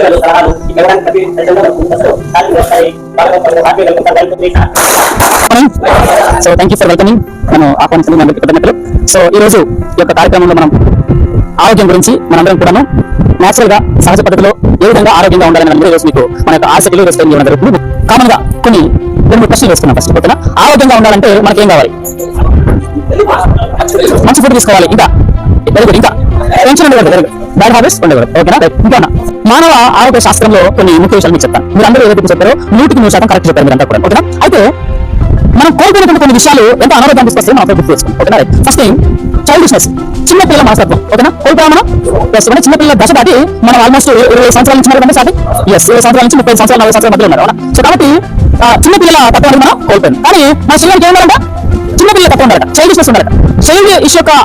సూచనలు సలహాలు ఇవ్వడానికి ప్రతి దశలో అసలు సాధ్యం వస్తాయి. So thank you for welcoming. మనం ఆహ్వానించిన అందరికీ కృతజ్ఞతలు. సో ఈ రోజు ఈ యొక్క కార్యక్రమంలో మనం ఆరోగ్యం గురించి మనందరం కూడాను నేచురల్ గా సహజ పద్ధతిలో ఏ విధంగా ఆరోగ్యంగా ఉండాలని ఈ రోజు మీకు మన యొక్క ఆసక్తిలో ఎక్స్ప్లెయిన్ చేయడం జరుగుతుంది. కామన్ గా కొన్ని 2 ప్రశ్నలు వేసుకున్నాం. ఫస్ట్ ఓకేనా, ఆరోగ్యంగా ఉండాలంటే మనకి ఏం కావాలి? మంచి ఫుడ్ తీసుకోవాలి. ఇంకా వెరీ గుడ్. ఇంకా టెన్షన్ ఉండకూడదు. Very good. బ్యాడ్ హ్యాబిట్స్ ఉండకూడదు. ఓకేనా. ఇంకా మానవ ఆరోగ్య శాస్త్రంలో కొన్ని ముఖ్య విషయాలు మీకు చెప్తాను. మీరు అందరూ ఏదైతే చెప్పారో 100% కరెక్ట్ చెప్పారు మీరంతా కూడా. ఓకేనా. అయితే మనం కోల్పోయినటువంటి కొన్ని విషయాలు ఎంత అనారోగ్యాన్ని తీసుకొస్తాయో మనం గుర్తు చేసుకోండి. ఓకేనా. ఫస్ట్ థింగ్ చైల్డిష్నెస్, చిన్నపిల్లల మనస్తత్వం. ఓకేనా. కోల్పోయా మనం చిన్నపిల్లల దశ దాటి మనం ఆల్మోస్ట్ 20 సంవత్సరాల నుంచి ఉన్నారు. సార్ 20 సంవత్సరాల నుంచి 30 సంవత్సరాలు 40 సంవత్సరాల మధ్యలో ఉన్నారు. సో కాబట్టి చిన్నపిల్లల తత్వాన్ని మనం కోల్పోయింది. కానీ మన శరీరానికి ఏమన్నారంట? చిన్నపిల్లల తత్వం ఉండాలట, చైల్డిష్నెస్ ఉండాలట. చైల్డ్ ఇష్ యొక్క